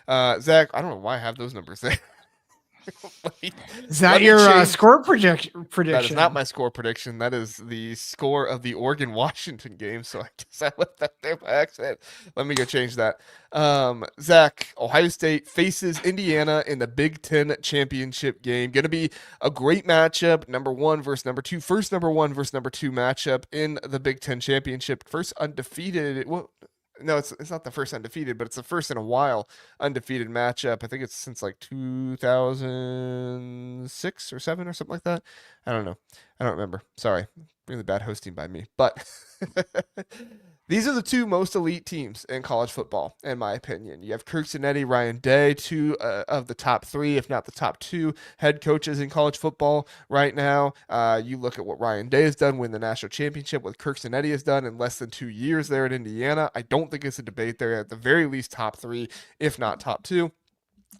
Zach, I don't know why I have those numbers there. let me Is that let me your change. score That is not prediction? my score prediction. That is the score of the Oregon Washington game. So I guess I left that there by accident. Let me go change that. Zach, Ohio State faces Indiana in the Big Ten championship game. Going to be a great matchup. Number one versus number two. First number one versus number two matchup in the Big Ten championship. First undefeated. Well, no, it's not the first undefeated, but it's the first in a while undefeated matchup. I think it's since like 2006 or 7 or something like that. I don't know. I don't remember. Sorry. Really bad hosting by me. But these are the two most elite teams in college football, in my opinion. You have Kirk Cinetti, Ryan Day, two of the top three, if not the top two head coaches in college football right now. You look at what Ryan Day has done, win the national championship, what Kirk Cinetti has done in less than 2 years there in Indiana. I don't think it's a debate there. At the very least, top three, if not top two.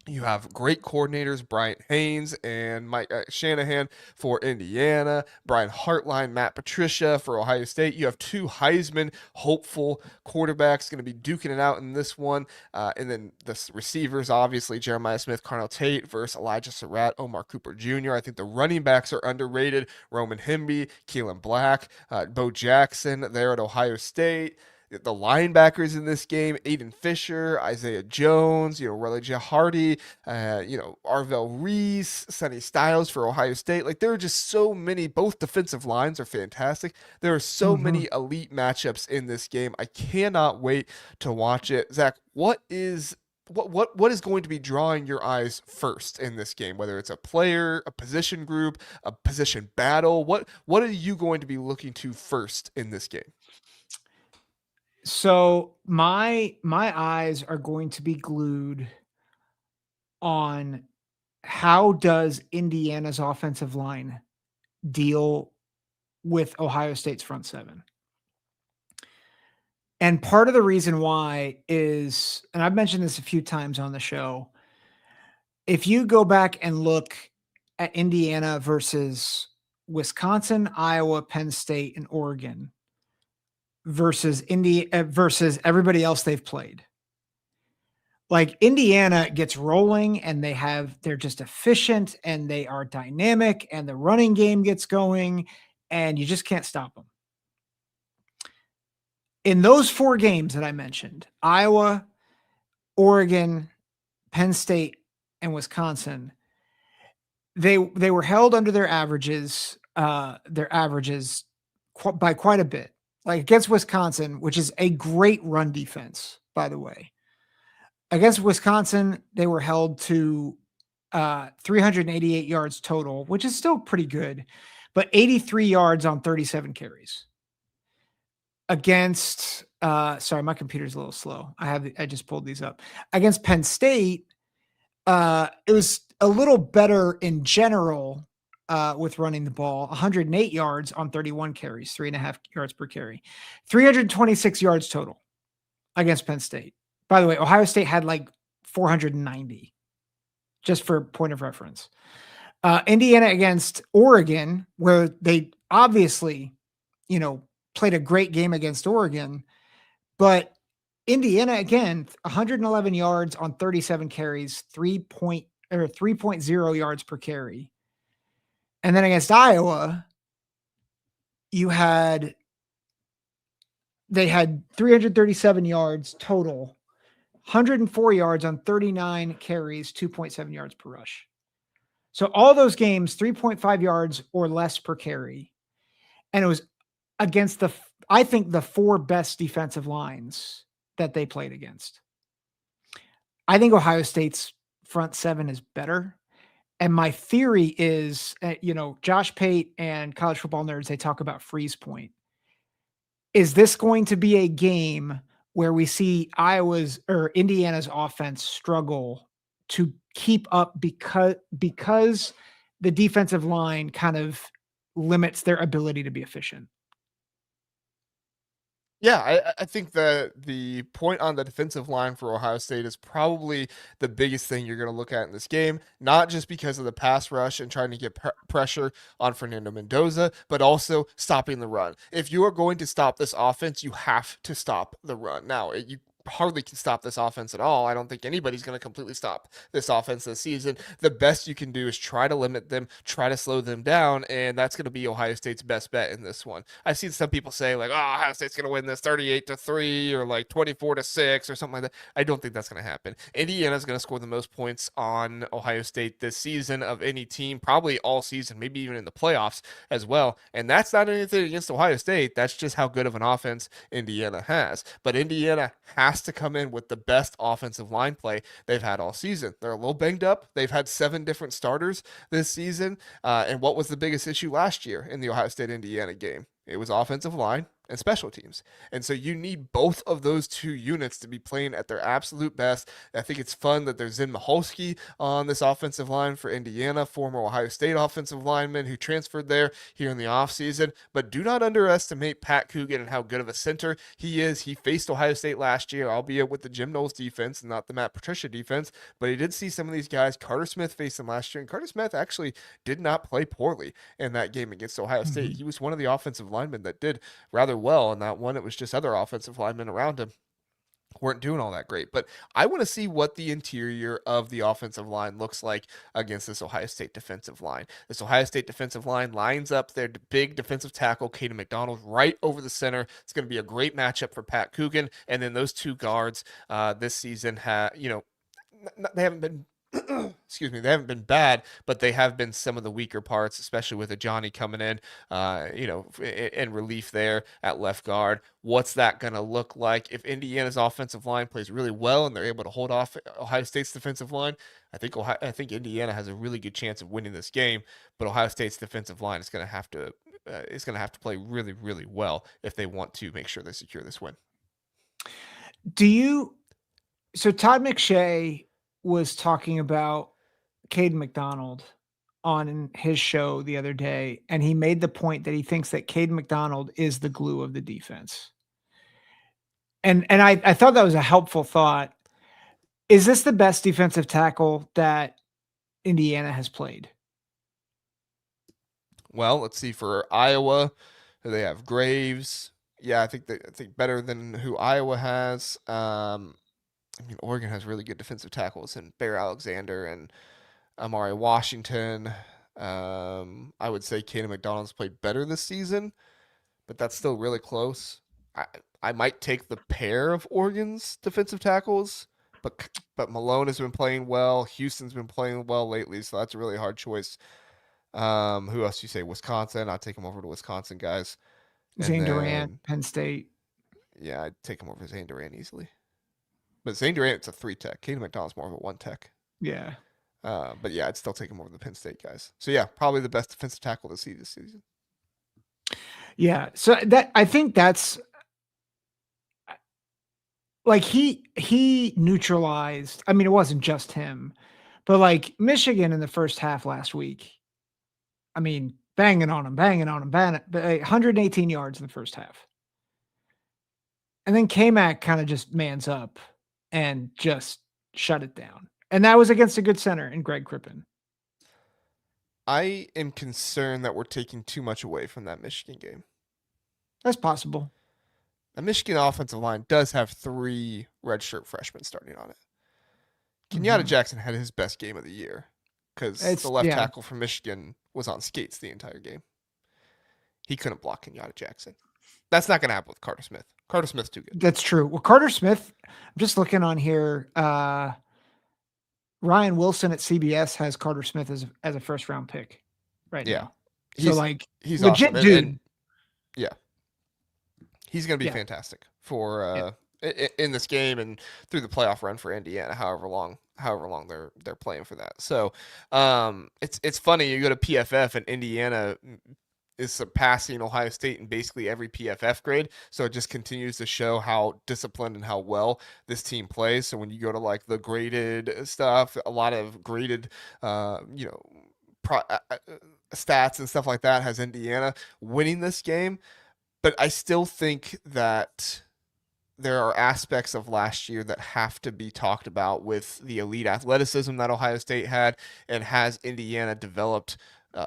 You have great coordinators, Bryant Haynes and Mike Shanahan for Indiana, Brian Hartline, Matt Patricia for Ohio State. You have two Heisman hopeful quarterbacks going to be duking it out in this one. And then the receivers, obviously, Jeremiah Smith, Carnell Tate versus Elijah Surratt, Omar Cooper Jr. I think the running backs are underrated. Roman Himby, Keelan Black, Bo Jackson there at Ohio State. The linebackers in this game, Aiden Fisher, Isaiah Jones, Religia Hardy, Arvell Reese, Sonny Styles for Ohio State. Like, there are just so many. Both defensive lines are fantastic. There are so Mm-hmm. many elite matchups in this game. I cannot wait to watch it. Zach, what is going to be drawing your eyes first in this game? Whether it's a player, a position group, a position battle, what are you going to be looking to first in this game? So my eyes are going to be glued on how does Indiana's offensive line deal with Ohio State's front seven. And part of the reason why is, and I've mentioned this a few times on the show, if you go back and look at Indiana versus Wisconsin, Iowa, Penn State, and Oregon versus versus everybody else they've played. Like Indiana gets rolling and they're just efficient and they are dynamic and the running game gets going and you just can't stop them. In those four games that I mentioned, Iowa, Oregon, Penn State, and Wisconsin, they were held under their averages by quite a bit. Like against Wisconsin, which is a great run defense, by the way. Against Wisconsin, they were held to 388 yards total, which is still pretty good, but 83 yards on 37 carries. Against, sorry, my computer's a little slow. I just pulled these up. Against Penn State, it was a little better in general with running the ball. 108 yards on 31 carries, 3.5 yards per carry, 326 yards total against Penn State. By the way, Ohio State had like 490, just for point of reference. Indiana against Oregon, where they obviously, played a great game against Oregon, but Indiana again, 111 yards on 37 carries, 3.0 yards per carry. And then against Iowa, they had 337 yards total, 104 yards on 39 carries, 2.7 yards per rush. So all those games, 3.5 yards or less per carry. And it was against I think the four best defensive lines that they played against. I think Ohio State's front seven is better. And my theory is, Josh Pate and College Football Nerds, they talk about freeze point. Is this going to be a game where we see Indiana's offense struggle to keep up because the defensive line kind of limits their ability to be efficient? Yeah, I think that the point on the defensive line for Ohio State is probably the biggest thing you're going to look at in this game, not just because of the pass rush and trying to get pressure on Fernando Mendoza, but also stopping the run. If you are going to stop this offense, you have to stop the run. Now, you hardly can stop this offense at all. I don't think anybody's going to completely stop this offense this season. The best you can do is try to limit them, try to slow them down, and that's going to be Ohio State's best bet in this one. I've seen some people say like, "Oh, Ohio State's going to win this 38-3 or like 24-6 or something like that." I don't think that's going to happen. Indiana's going to score the most points on Ohio State this season of any team, probably all season, maybe even in the playoffs as well. And that's not anything against Ohio State. That's just how good of an offense Indiana has. But Indiana has to come in with the best offensive line play they've had all season. They're a little banged up. They've had 7 different starters this season. And what was the biggest issue last year in the Ohio State Indiana game? It was offensive line and special teams. And so you need both of those two units to be playing at their absolute best. I think it's fun that there's Zin Michalski on this offensive line for Indiana, former Ohio State offensive lineman who transferred there here in the offseason. But do not underestimate Pat Coogan and how good of a center he is. He faced Ohio State last year, albeit with the Jim Knowles defense and not the Matt Patricia defense. But he did see some of these guys. Carter Smith faced him last year, and Carter Smith actually did not play poorly in that game against Ohio State. Mhm. He was one of the offensive linemen that did rather well in that one. It was just other offensive linemen around him weren't doing all that great. But I want to see what the interior of the offensive line looks like against this Ohio State defensive line. This Ohio State defensive line lines up their big defensive tackle, Caden McDonald, right over the center. It's going to be a great matchup for Pat Coogan. And then those two guards this season they haven't been excuse me, they haven't been bad, but they have been some of the weaker parts, especially with a Johnny coming in, in relief there at left guard. What's that going to look like if Indiana's offensive line plays really well and they're able to hold off Ohio State's defensive line? I think Indiana has a really good chance of winning this game, but Ohio State's defensive line is going to have to play really, really well if they want to make sure they secure this win. So Todd McShay was talking about Caden McDonald on his show the other day, and he made the point that he thinks that Caden McDonald is the glue of the defense. And I thought that was a helpful thought. Is this the best defensive tackle that Indiana has played? Well, let's see, for Iowa, they have Graves. Yeah, I think better than who Iowa has. Oregon has really good defensive tackles and Bear Alexander and Amari Washington. I would say Caden McDonald's played better this season, but that's still really close. I might take the pair of Oregon's defensive tackles, but Malone has been playing well. Houston's been playing well lately, so that's a really hard choice. Who else do you say? Wisconsin. I'll take them over to Wisconsin, guys. Zane Durant, Penn State. Yeah, I'd take him over Zane Durant easily. But Zane Durant's a 3-tech. Caden McDonald's more of a 1-tech. Yeah. But yeah, I'd still take him over the Penn State guys. So yeah, probably the best defensive tackle to see this season. Yeah. So I think that's like he neutralized. I mean, it wasn't just him, but like Michigan in the first half last week. I mean, banging on him, but 118 yards in the first half. And then K-Mac kind of just mans up and just shut it down. And that was against a good center in Greg Crippen. I am concerned that we're taking too much away from that Michigan game. That's possible. The Michigan offensive line does have 3 redshirt freshmen starting on it. Kenyatta Jackson had his best game of the year because the left tackle from Michigan was on skates the entire game. He couldn't block Kenyatta Jackson. That's not going to happen with Carter Smith. Carter Smith's too good. That's true. Well, Carter Smith, I'm just looking on here. Ryan Wilson at CBS has Carter Smith as a first round pick right now. So he's legit awesome. dude. Yeah. He's going to be fantastic for in this game and through the playoff run for Indiana, however long they're playing for that. So it's funny, you go to PFF and Indiana is surpassing Ohio State in basically every PFF grade. So it just continues to show how disciplined and how well this team plays. So when you go to like the graded stuff, a lot of graded, stats and stuff like that has Indiana winning this game. But I still think that there are aspects of last year that have to be talked about with the elite athleticism that Ohio State had, and has Indiana developed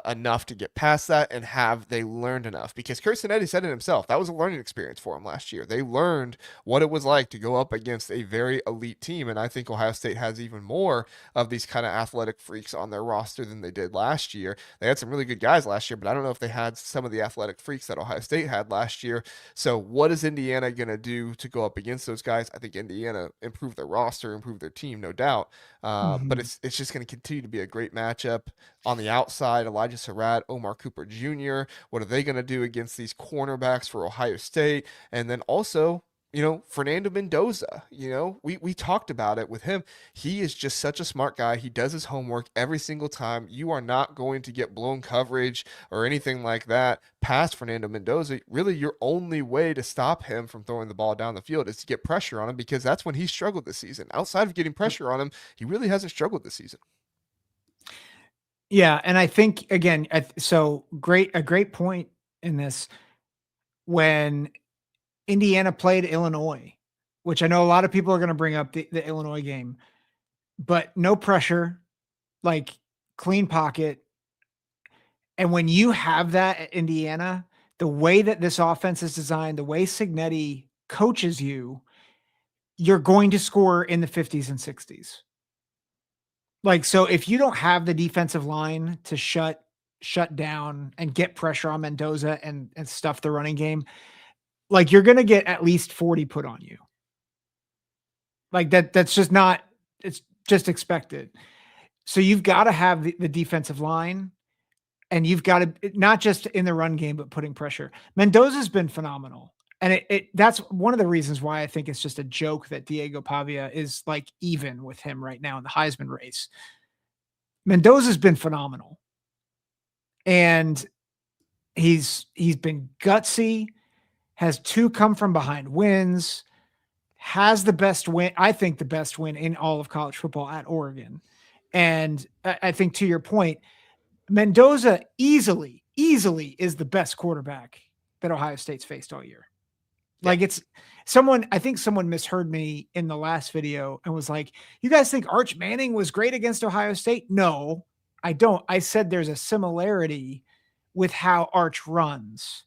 enough to get past that, and have they learned enough? Because Kirsten said it himself. That was a learning experience for him last year. They learned what it was like to go up against a very elite team. And I think Ohio State has even more of these kind of athletic freaks on their roster than they did last year. They had some really good guys last year, but I don't know if they had some of the athletic freaks that Ohio State had last year. So what is Indiana going to do to go up against those guys? I think Indiana improved their roster, improved their team, no doubt. But Mhm. it's just going to continue to be a great matchup. On the outside, Elijah Surratt, Omar Cooper Jr. What are they going to do against these cornerbacks for Ohio State? And then also, Fernando Mendoza, we talked about it with him. He is just such a smart guy. He does his homework every single time. You are not going to get blown coverage or anything like that past Fernando Mendoza. Really, your only way to stop him from throwing the ball down the field is to get pressure on him, because that's when he struggled this season. Outside of getting pressure on him, he really hasn't struggled this season. Yeah, and I think again, so a great point in this when Indiana played Illinois, which I know a lot of people are going to bring up the Illinois game, but no pressure, like clean pocket. And when you have that at Indiana, the way that this offense is designed, the way Signetti coaches you, you're going to score in the 50s and 60s. Like, so if you don't have the defensive line to shut down and get pressure on Mendoza and stuff the running game, like you're going to get at least 40 put on you. Like that's just not, it's just expected. So you've got to have the defensive line, and you've got to not just in the run game, but putting pressure. Mendoza's been phenomenal. And that's one of the reasons why I think it's just a joke that Diego Pavia is like even with him right now in the Heisman race. Mendoza's been phenomenal. And he's been gutsy, has 2 come from behind wins, has the best win, I think the best win in all of college football at Oregon. And I think to your point, Mendoza easily is the best quarterback that Ohio State's faced all year. Yeah. Like I think someone misheard me in the last video and was like, you guys think Arch Manning was great against Ohio State? No, I don't. I said there's a similarity with how Arch runs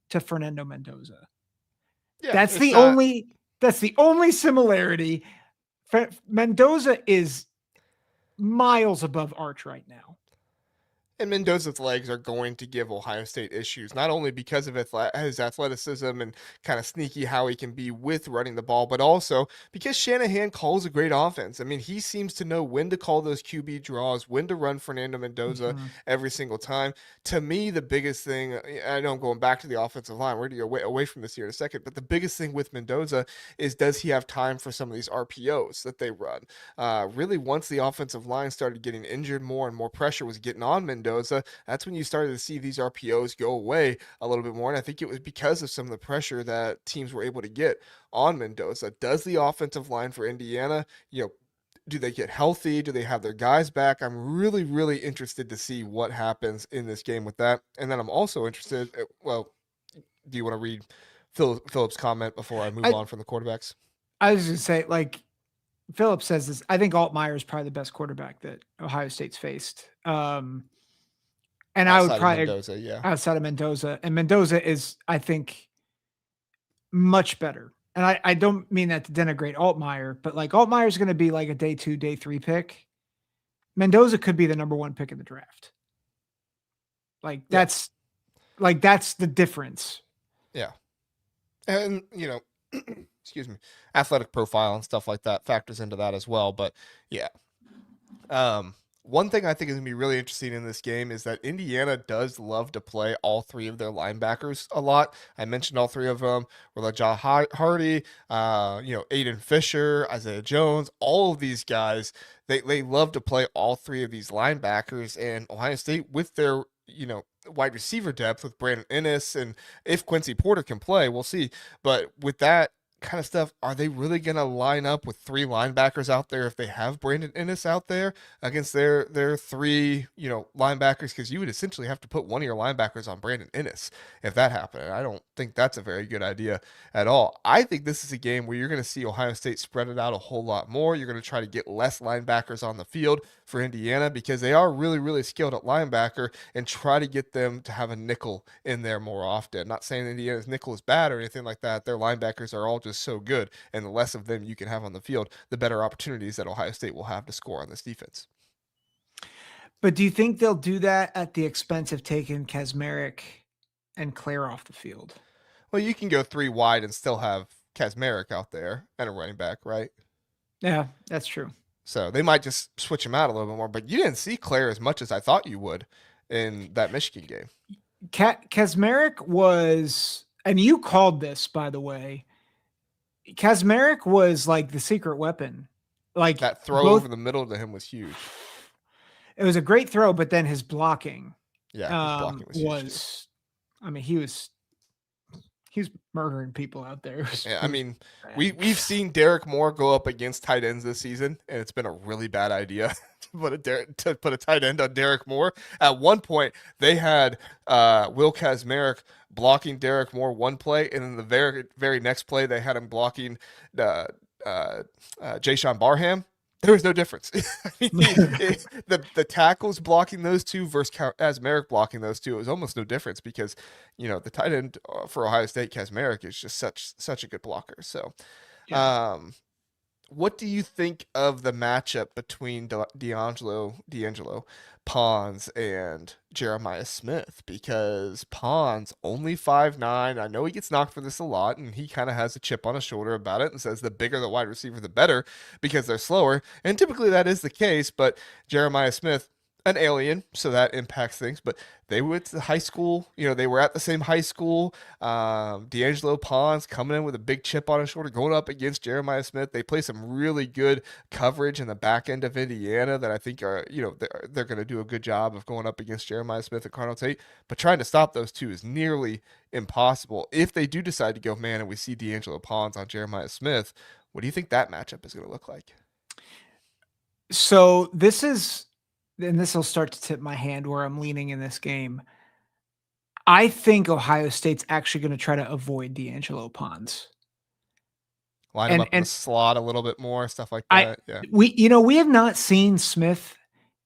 to Fernando Mendoza. Yeah, That's it's the not. only similarity. Mendoza is miles above Arch right now. And Mendoza's legs are going to give Ohio State issues, not only because of his athleticism and kind of sneaky how he can be with running the ball, but also because Shanahan calls a great offense. I mean, he seems to know when to call those QB draws, when to run Fernando Mendoza Mm-hmm. every single time. To me, the biggest thing, I know I'm going back to the offensive line, we're going to go away from this here in a second, but the biggest thing with Mendoza is, does he have time for some of these RPOs that they run? Really, once the offensive line started getting injured more and more pressure was getting on Mendoza, that's when you started to see these RPOs go away a little bit more. And I think it was because of some of the pressure that teams were able to get on Mendoza. Does the offensive line for Indiana, do they get healthy? Do they have their guys back? I'm really, really interested to see what happens in this game with that. And then I'm also interested, well, do you want to read Philip's comment before I move I, on from the quarterbacks? I was going to say, like, Philip says this. I think Altmaier is probably the best quarterback that Ohio State's faced. And I would Outside of probably Mendoza, yeah. outside of Mendoza, and Mendoza is, I think, much better. And I don't mean that to denigrate Altmaier, but like Altmaier is going to be like a day 2, day 3 pick. Mendoza could be the number 1 pick in the draft. Like Yeah. that's the difference. Yeah. And, excuse me, athletic profile and stuff like that factors into that as well. But yeah. One thing I think is going to be really interesting in this game is that Indiana does love to play all 3 of their linebackers a lot. I mentioned all 3 of them. Rajah Hardy, Aiden Fisher, Isaiah Jones, all of these guys, they love to play all 3 of these linebackers. And Ohio State, with their, wide receiver depth with Brandon Inniss, and if Quincy Porter can play, we'll see. But with that, kind of stuff, are they really going to line up with three linebackers out there if they have Brandon Ennis out there against their three, linebackers? Because you would essentially have to put one of your linebackers on Brandon Ennis if that happened. And I don't think that's a very good idea at all. I think this is a game where you're going to see Ohio State spread it out a whole lot more. You're going to try to get less linebackers on the field for Indiana because they are really, really skilled at linebacker, and try to get them to have a nickel in there more often. Not saying Indiana's nickel is bad or anything like that. Their linebackers are all just so good, and the less of them you can have on the field, the better opportunities that Ohio State will have to score on this defense. But do you think they'll do that at the expense of taking Kazmarek and Claire off the field? Well, you can go three wide and still have Kazmarek out there and a running back, right? Yeah, that's true. So they might just switch him out a little bit more. But you didn't see Claire as much as I thought you would in that Michigan game. Kazmarek was, and you called this, by the way, Kazmarek was like the secret weapon. Like that throw over the middle to him was huge. It was a great throw, but then his blocking, his blocking was I mean, he was murdering people out there. We've seen Derek Moore go up against tight ends this season, and it's been a really bad idea to put a tight end on Derek Moore. At one point, they had Will Kazmarek blocking Derek Moore one play, and then the very, very next play, they had him blocking Jayshawn Barham. There was no difference. The tackles blocking those two versus Kazmarek blocking those two, it was almost no difference because, the tight end for Ohio State, Kazmarek, is just such a good blocker. So, yeah. What do you think of the matchup between D'Angelo Pons and Jeremiah Smith? Because Pons only 5'9". I know he gets knocked for this a lot, and he kind of has a chip on his shoulder about it and says the bigger the wide receiver, the better, because they're slower. And typically that is the case, but Jeremiah Smith, an alien, so that impacts things. But they went to high school, they were at the same high school. D'Angelo Pons coming in with a big chip on his shoulder, going up against Jeremiah Smith. They play some really good coverage in the back end of Indiana that I think are, they're going to do a good job of going up against Jeremiah Smith and Carnell Tate. But trying to stop those two is nearly impossible. If they do decide to go man and we see D'Angelo Pons on Jeremiah Smith, what do you think that matchup is going to look like? So this will start to tip my hand where I'm leaning in this game. I think Ohio State's actually going to try to avoid D'Angelo Pons. Line him up in the slot a little bit more, stuff like that. We have not seen Smith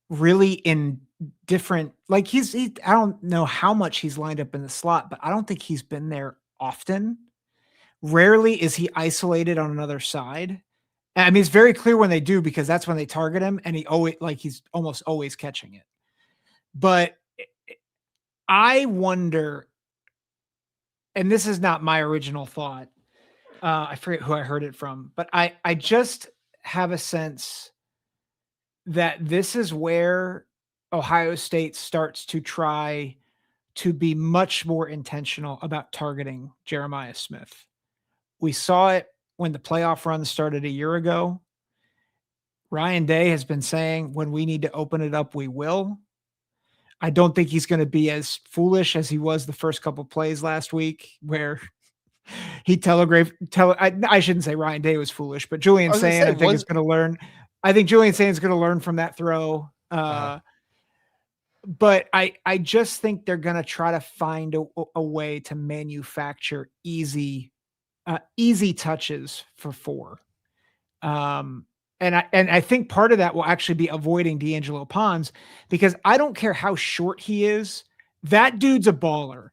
really in different, like I don't know how much he's lined up in the slot, but I don't think he's been there often. Rarely is he isolated on another side. I mean, it's very clear when they do, because that's when they target him, and he's almost always catching it. But I wonder, and this is not my original thought, I forget who I heard it from, but I just have a sense that this is where Ohio State starts to try to be much more intentional about targeting Jeremiah Smith. We saw it when the playoff run started a year ago. Ryan Day has been saying, when we need to open it up, we will. I don't think he's going to be as foolish as he was the first couple plays last week, where he I shouldn't say Ryan Day was foolish, but Julian Sane, I think, is going to learn. I think Julian Sane is going to learn from that throw. But I just think they're going to try to find a way to manufacture easy touches for 4. And I think part of that will actually be avoiding D'Angelo Pons, because I don't care how short he is. That dude's a baller.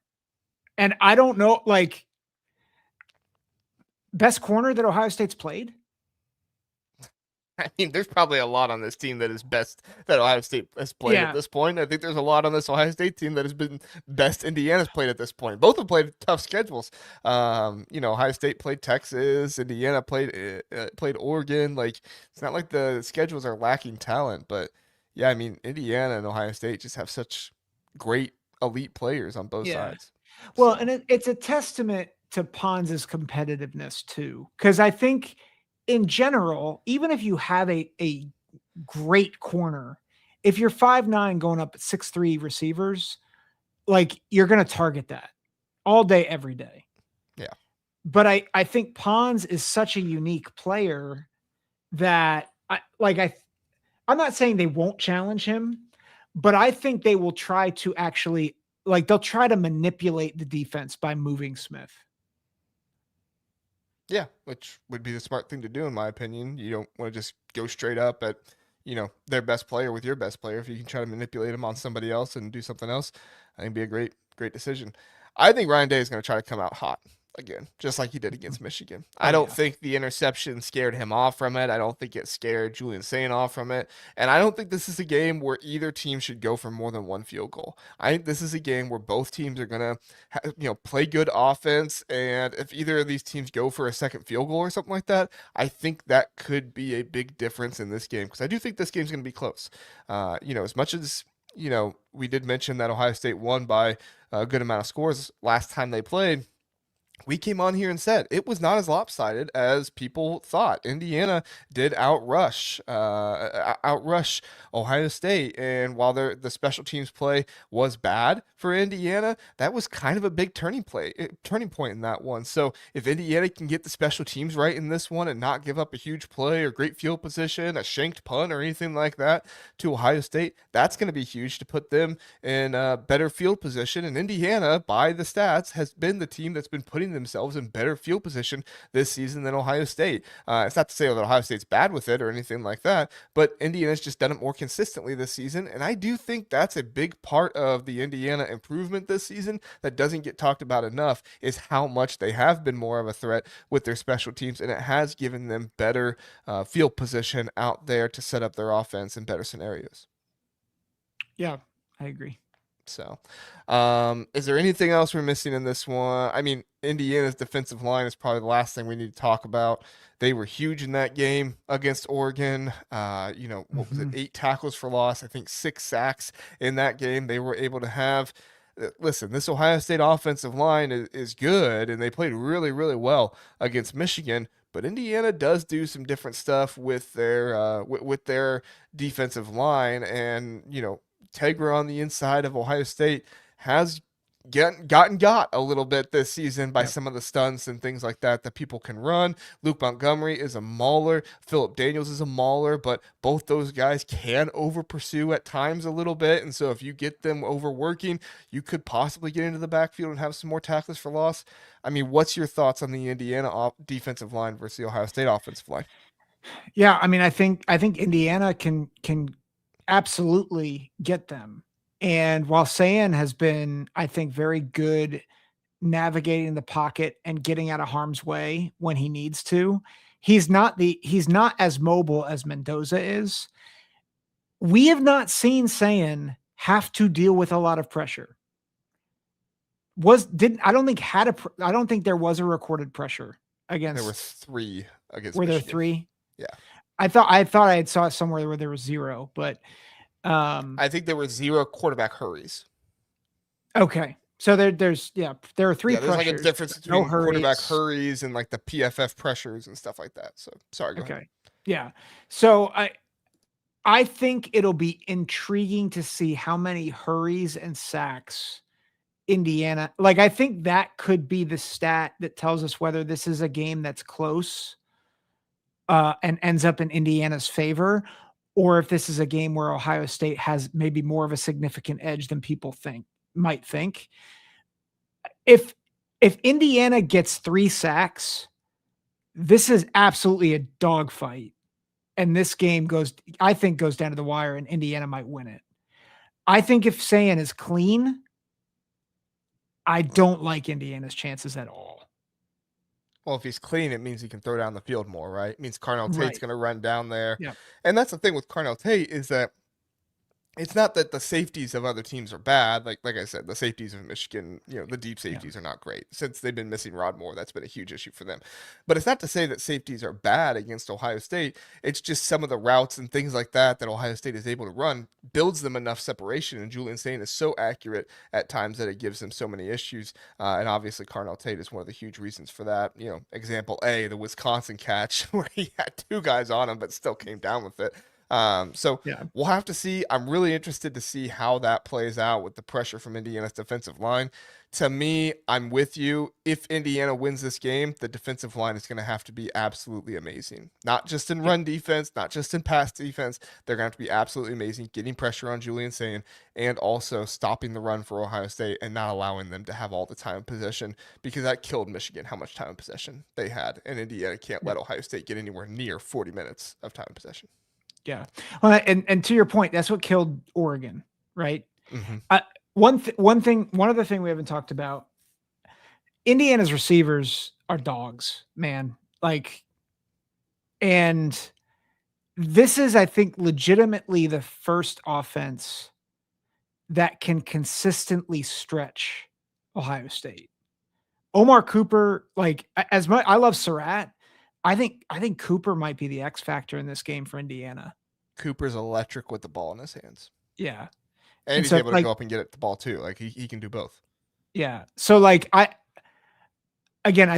And I don't know, like, best corner that Ohio State's played. I mean, there's probably a lot on this team that is best that Ohio State has played at this point. I think there's a lot on this Ohio State team that has been best Indiana's played at this point. Both have played tough schedules. Ohio State played Texas, Indiana played Oregon. Like, it's not like the schedules are lacking talent, but yeah, I mean, Indiana and Ohio State just have such great elite players on both sides. Well, and it's a testament to Pons' competitiveness too, because I think, in general, even if you have a great corner, if you're 5'9" going up at 6'3" receivers, like, you're going to target that all day, every day. Yeah. but I think Pons is such a unique player that I'm not saying they won't challenge him, but I think they will try to actually they'll try to manipulate the defense by moving Smith. Yeah, which would be the smart thing to do, in my opinion. You don't want to just go straight up at, their best player with your best player. If you can try to manipulate him on somebody else and do something else, I think it'd be a great, great decision. I think Ryan Day is going to try to come out hot again, just like he did against Michigan. I Oh don't yeah. think the interception scared him off from it. I don't think it scared Julian Sane off from it. And I don't think this is a game where either team should go for more than one field goal. I think this is a game where both teams are going to, play good offense. And if either of these teams go for a second field goal or something like that, I think that could be a big difference in this game because I do think this game's going to be close. As much as we did mention that Ohio State won by a good amount of scores last time they played, we came on here and said it was not as lopsided as people thought. Indiana did outrush Ohio State, and while the special teams play was bad for Indiana, that was kind of a big turning point in that one. So if Indiana can get the special teams right in this one and not give up a huge play or great field position, a shanked punt or anything like that to Ohio State, that's going to be huge to put them in a better field position. And Indiana, by the stats, has been the team that's been putting themselves in better field position this season than Ohio State. It's not to say that Ohio State's bad with it or anything like that, but Indiana's just done it more consistently this season. And I do think that's a big part of the Indiana improvement this season that doesn't get talked about enough is how much they have been more of a threat with their special teams. And it has given them better field position out there to set up their offense in better scenarios. Yeah, I agree. So, is there anything else we're missing in this one? I mean, Indiana's defensive line is probably the last thing we need to talk about. They were huge in that game against Oregon. What was it? Mm-hmm. 8 tackles for loss. I think 6 sacks in that game. They were able to have. Listen, this Ohio State offensive line is good, and they played really, really well against Michigan. But Indiana does do some different stuff with their defensive line, and Tegra on the inside of Ohio State has got a little bit this season by Yep. some of the stunts and things like that that people can run. Luke Montgomery is a mauler. Philip Daniels is a mauler, but both those guys can over pursue at times a little bit. And so if you get them overworking, you could possibly get into the backfield and have some more tackles for loss. I mean, what's your thoughts on the Indiana defensive line versus the Ohio State offensive line? Yeah, I mean, I think Indiana can absolutely get them. And while Sayan has been, I think, very good navigating the pocket and getting out of harm's way when he needs to, he's not as mobile as Mendoza is. We have not seen Sayan have to deal with a lot of pressure. I don't think I don't think there was a recorded pressure There were against. 3 against Were there Michigan. 3? Yeah. I had saw it somewhere where there was 0, but I think there were 0 quarterback hurries. okay. So there are 3 Yeah, there's like a pressures, difference no between quarterback hurries. hurries and like the PFF pressures and stuff like that. So sorry, go ahead. Okay. Yeah. So I think it'll be intriguing to see how many hurries and sacks Indiana. Like I think that could be the stat that tells us whether this is a game that's close and ends up in Indiana's favor, or if this is a game where Ohio State has maybe more of a significant edge than people might think. If Indiana gets 3 sacks, this is absolutely a dogfight. And this game I think goes down to the wire and Indiana might win it. I think if Sayan is clean, I don't like Indiana's chances at all. Well, if he's clean, it means he can throw down the field more, right? It means Carnell Tate's Right. going to run down there. Yeah. And that's the thing with Carnell Tate is that it's not that the safeties of other teams are bad. Like I said, the safeties of Michigan, the deep Yeah. safeties are not great. Since they've been missing Rod Moore, that's been a huge issue for them. But it's not to say that safeties are bad against Ohio State. It's just some of the routes and things like that Ohio State is able to run builds them enough separation. And Julian Sane is so accurate at times that it gives them so many issues. And obviously, Carnell Tate is one of the huge reasons for that. Example A, the Wisconsin catch where he had 2 guys on him but still came down with it. So Yeah. we'll have to see. I'm really interested to see how that plays out with the pressure from Indiana's defensive line. To me, I'm with you. If Indiana wins this game, the defensive line is going to have to be absolutely amazing. Not just in run defense, not just in pass defense. They're going to have to be absolutely amazing, getting pressure on Julian Sane and also stopping the run for Ohio State and not allowing them to have all the time of possession, because that killed Michigan how much time of possession they had. And Indiana can't let Ohio State get anywhere near 40 minutes of time of possession. Yeah. Well, and to your point, that's what killed Oregon, right? Mm-hmm. One other thing we haven't talked about, Indiana's receivers are dogs, man. Like, and this is, I think, legitimately the first offense that can consistently stretch Ohio State. Omar Cooper, like, as much I love Surratt, I think Cooper might be the X factor in this game for Indiana. Cooper's electric with the ball in his hands. Yeah. And he's so, able to like, go up and get at the ball too. Like he can do both. yeah. So, like, I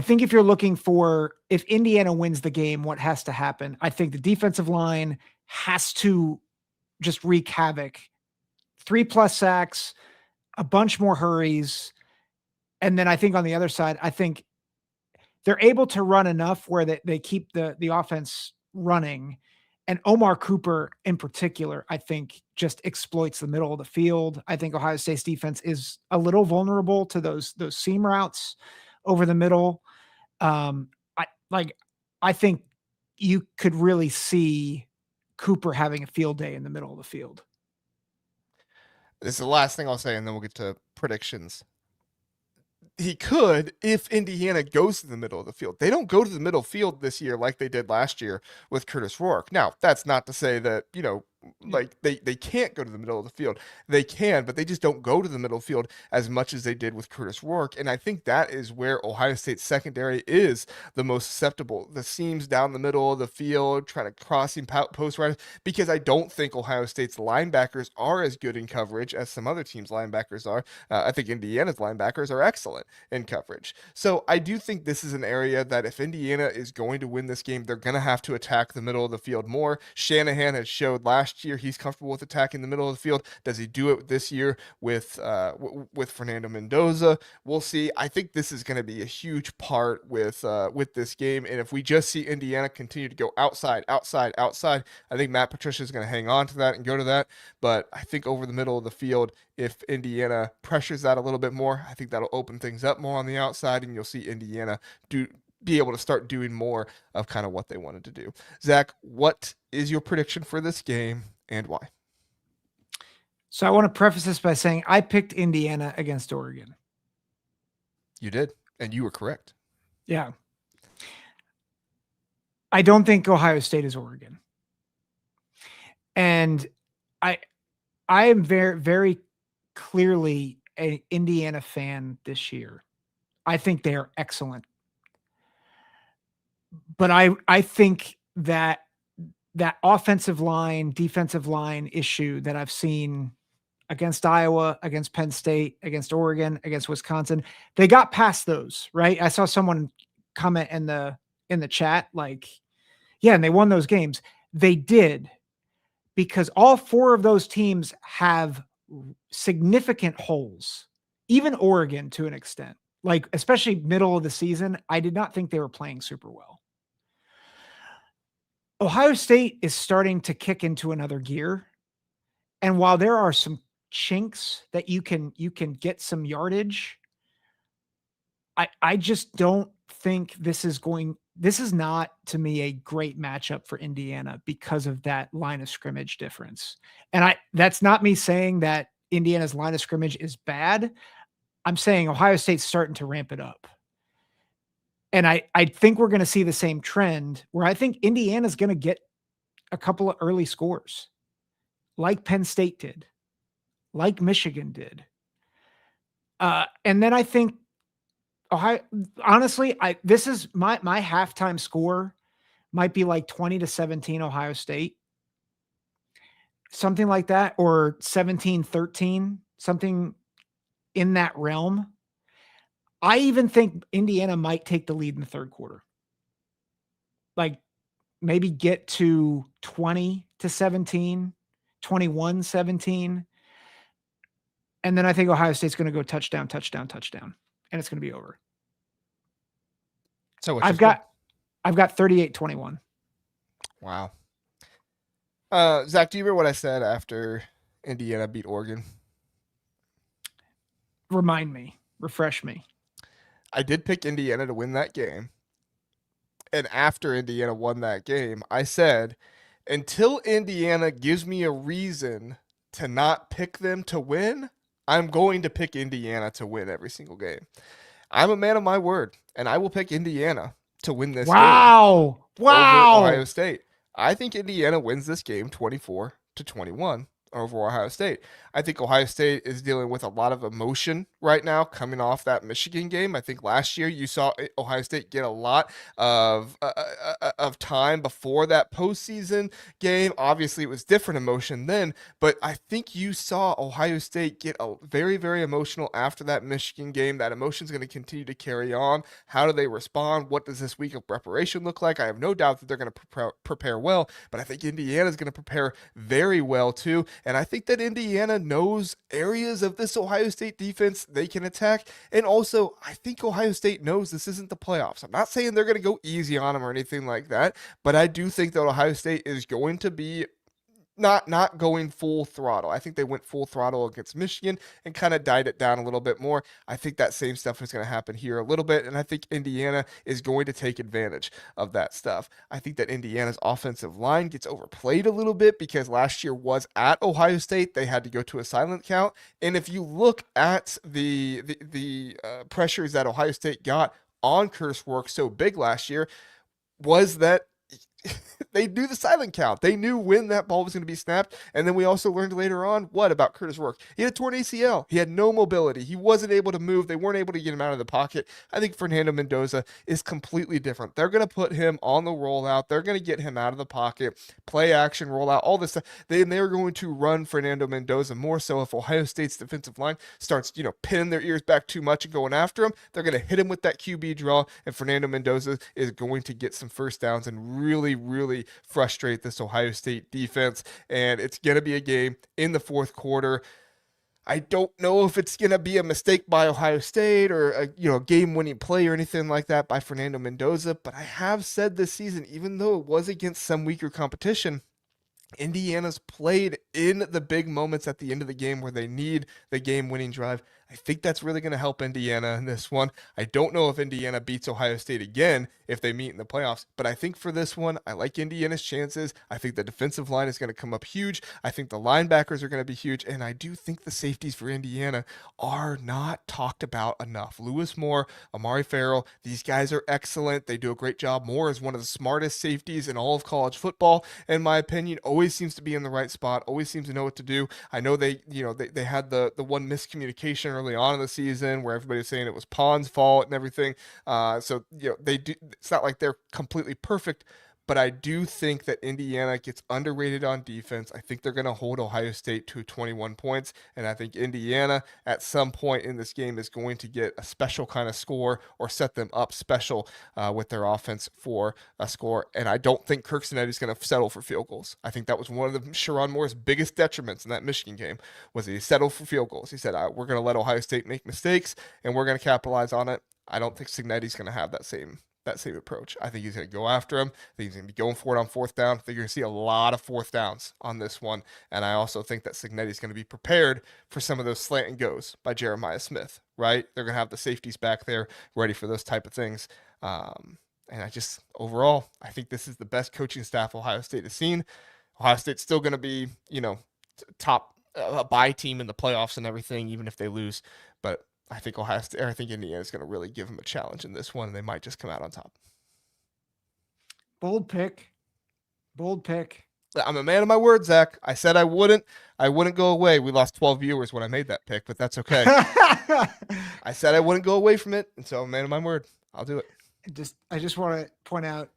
think if you're looking for, if Indiana wins the game, what has to happen? I think the defensive line has to just wreak havoc. 3+ sacks, a bunch more hurries. And then I think on the other side, I think they're able to run enough where they keep the offense running. And Omar Cooper in particular, I think, just exploits the middle of the field. I think Ohio State's defense is a little vulnerable to those seam routes over the middle. I think you could really see Cooper having a field day in the middle of the field. This is the last thing I'll say, and then we'll get to predictions. He could if Indiana goes to the middle of the field. They don't go to the middle field this year like they did last year with Curtis Rourke. Now, that's not to say that, like they can't go to the middle of the field. They can, but they just don't go to the middle field as much as they did with Curtis Rourke. And I think that is where Ohio State's secondary is the most susceptible. The seams down the middle of the field, trying to crossing post riders, because I don't think Ohio State's linebackers are as good in coverage as some other teams' linebackers are. I think Indiana's linebackers are excellent in coverage. So I do think this is an area that if Indiana is going to win this game, they're going to have to attack the middle of the field more. Shanahan has showed last year he's comfortable with attacking the middle of the field. Does he do it this year with Fernando Mendoza? We'll see. I think this is going to be a huge part with this game. And if we just see Indiana continue to go outside, I think Matt Patricia is going to hang on to that and go to that. But I think over the middle of the field, if Indiana pressures that a little bit more, I think that'll open things up more on the outside, and you'll see Indiana be able to start doing more of kind of what they wanted to do. Zach, what is your prediction for this game and why? So I want to preface this by saying I picked Indiana against Oregon. You did, and you were correct. Yeah. I don't think Ohio State is Oregon. And I am very, very clearly an Indiana fan this year. I think they are excellent. But I think that offensive line, defensive line issue that I've seen against Iowa, against Penn State, against Oregon, against Wisconsin, they got past those, right? I saw someone comment in the chat, like, yeah, and they won those games. They did, because all four of those teams have significant holes, even Oregon to an extent, like especially middle of the season. I did not think they were playing super well. Ohio State is starting to kick into another gear. And while there are some chinks that you can get some yardage, I just don't think this is not, to me, a great matchup for Indiana because of that line of scrimmage difference. And that's not me saying that Indiana's line of scrimmage is bad. I'm saying Ohio State's starting to ramp it up. And I think we're going to see the same trend where I think Indiana's going to get a couple of early scores like Penn State did, like Michigan did. And then I think Ohio, honestly, this is my halftime score might be like 20-17 Ohio State. Something like that, or 17-13, something in that realm. I even think Indiana might take the lead in the third quarter. Like maybe get to 20, 21-17, 21-17. And then I think Ohio State's going to go touchdown, touchdown, touchdown. And it's going to be over. So what's I've got 38-21. Wow. Zach, do you remember what I said after Indiana beat Oregon? Remind me, refresh me. I did pick Indiana to win that game. And after Indiana won that game, I said, until Indiana gives me a reason to not pick them to win, I'm going to pick Indiana to win every single game. I'm a man of my word, and I will pick Indiana to win this game over Ohio State. I think Indiana wins this game 24-21 over Ohio State. I think Ohio State is dealing with a lot of emotion right now coming off that Michigan game. I think last year you saw Ohio State get a lot of time before that postseason game. Obviously, it was different emotion then, but I think you saw Ohio State get very, very emotional after that Michigan game. That emotion is going to continue to carry on. How do they respond? What does this week of preparation look like? I have no doubt that they're going to prepare well, but I think Indiana is going to prepare very well too. And I think that Indiana knows areas of this Ohio State defense they can attack. And also, I think Ohio State knows this isn't the playoffs. I'm not saying they're going to go easy on them or anything like that, but I do think that Ohio State is going to be not going full throttle. I think they went full throttle against Michigan and kind of died it down a little bit more. I think that same stuff is going to happen here a little bit, and I think Indiana is going to take advantage of that stuff. I think that Indiana's offensive line gets overplayed a little bit because last year was at Ohio State. They had to go to a silent count, and if you look at the pressures that Ohio State got on Curse Work so big last year, was that they do the silent count. They knew when that ball was going to be snapped. And then we also learned later on what about Curtis Work? He had a torn ACL. He had no mobility. He wasn't able to move. They weren't able to get him out of the pocket. I think Fernando Mendoza is completely different. They're going to put him on the rollout. They're going to get him out of the pocket, play action, rollout, all this stuff. They're going to run Fernando Mendoza more so if Ohio State's defensive line starts, pinning their ears back too much and going after him. They're going to hit him with that QB draw, and Fernando Mendoza is going to get some first downs and really, really frustrate this Ohio State defense. And it's going to be a game in the fourth quarter. I don't know if it's going to be a mistake by Ohio State or a game-winning play or anything like that by Fernando Mendoza, but I have said this season, even though it was against some weaker competition, Indiana's played in the big moments at the end of the game where they need the game-winning drive. I think that's really going to help Indiana in this one. I don't know if Indiana beats Ohio State again if they meet in the playoffs, but I think for this one, I like Indiana's chances. I think the defensive line is going to come up huge. I think the linebackers are going to be huge, and I do think the safeties for Indiana are not talked about enough. Lewis Moore, Amari Farrell, these guys are excellent. They do a great job. Moore is one of the smartest safeties in all of college football, in my opinion. Always seems to be in the right spot, always seems to know what to do. I know they had the one miscommunication early on in the season where everybody was saying it was Pond's fault and everything. So they do. It's not like they're completely perfect, but I do think that Indiana gets underrated on defense. I think they're going to hold Ohio State to 21 points, and I think Indiana at some point in this game is going to get a special kind of score or set them up special with their offense for a score. And I don't think Kirkcinetti is going to settle for field goals. I think that was one of Sherrone Moore's biggest detriments in that Michigan game was that he settled for field goals. He said, we're going to let Ohio State make mistakes, and we're going to capitalize on it. I don't think Cignetti's going to have that same approach. I think he's going to go after him. I think he's going to be going for it on fourth down. I think you're going to see a lot of fourth downs on this one. And I also think that Cignetti's going to be prepared for some of those slant and goes by Jeremiah Smith, right? They're going to have the safeties back there ready for those type of things. And overall, I think this is the best coaching staff Ohio State has seen. Ohio State's still going to be, top bye team in the playoffs and everything, even if they lose. But I think Indiana is going to really give them a challenge in this one, and they might just come out on top. Bold pick. I'm a man of my word, Zach. I said I wouldn't go away. We lost 12 viewers when I made that pick, but that's okay. I said I wouldn't go away from it, and so I'm a man of my word. I'll do it. I just want to point out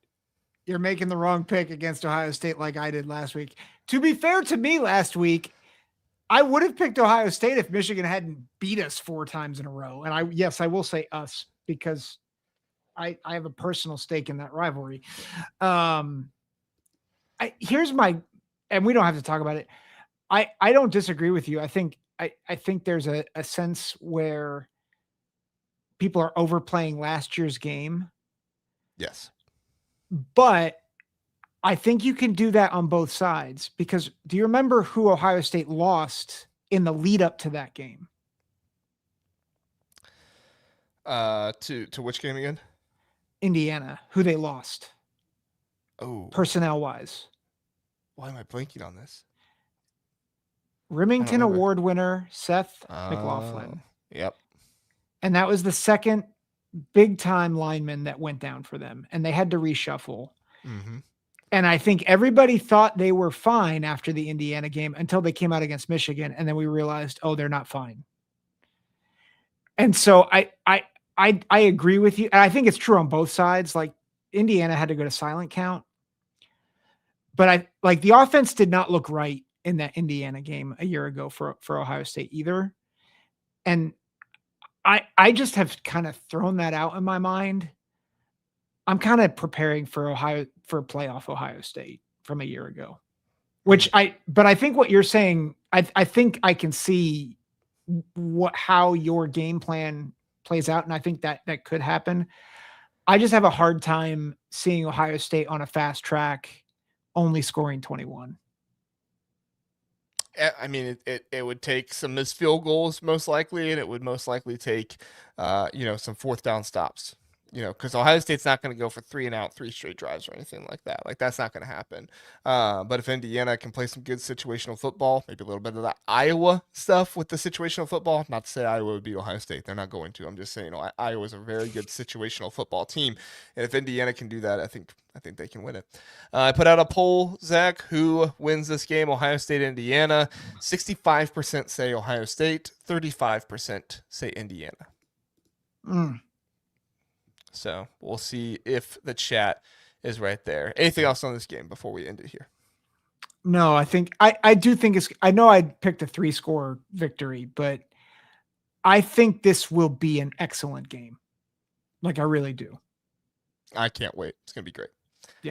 you're making the wrong pick against Ohio State like I did last week. To be fair to me last week, I would have picked Ohio State if Michigan hadn't beat us 4 times in a row. And I will say us because I have a personal stake in that rivalry. Here's my and we don't have to talk about it. I don't disagree with you. I think there's a sense where people are overplaying last year's game, Yes. but I think you can do that on both sides, because do you remember who Ohio State lost in the lead up to that game? To which game again? Indiana, who they lost Oh, personnel wise. why am I blanking on this? Remington Award winner Seth McLaughlin. Yep. And that was the second big time lineman that went down for them, and they had to reshuffle. Mm-hmm. And I think everybody thought they were fine after the Indiana game until they came out against Michigan, and then we realized, oh, they're not fine. And so I agree with you. And I think it's true on both sides. Like, Indiana had to go to silent count, but the offense did not look right in that Indiana game a year ago for Ohio State either. And I just have kind of thrown that out in my mind. I'm kind of preparing for playoff Ohio State from a year ago, but I think what you're saying, I think I can see how your game plan plays out. And I think that could happen. I just have a hard time seeing Ohio State on a fast track, only scoring 21. I mean, it would take some missed field goals most likely, and it would most likely take, some fourth down stops. Because Ohio State's not going to go for 3 and out, 3 straight drives or anything like that. Like, that's not going to happen. But if Indiana can play some good situational football, maybe a little bit of that Iowa stuff with the situational football, not to say Iowa would beat Ohio State. They're not going to. I'm just saying, Iowa's a very good situational football team. And if Indiana can do that, I think they can win it. I put out a poll, Zach, who wins this game, Ohio State, Indiana. 65% say Ohio State, 35% say Indiana. So we'll see if the chat is right there. Anything else on this game before we end it here? No, I think I do think I know I picked a 3-score victory, but I think this will be an excellent game. Like, I really do. I can't wait. It's going to be great. Yeah.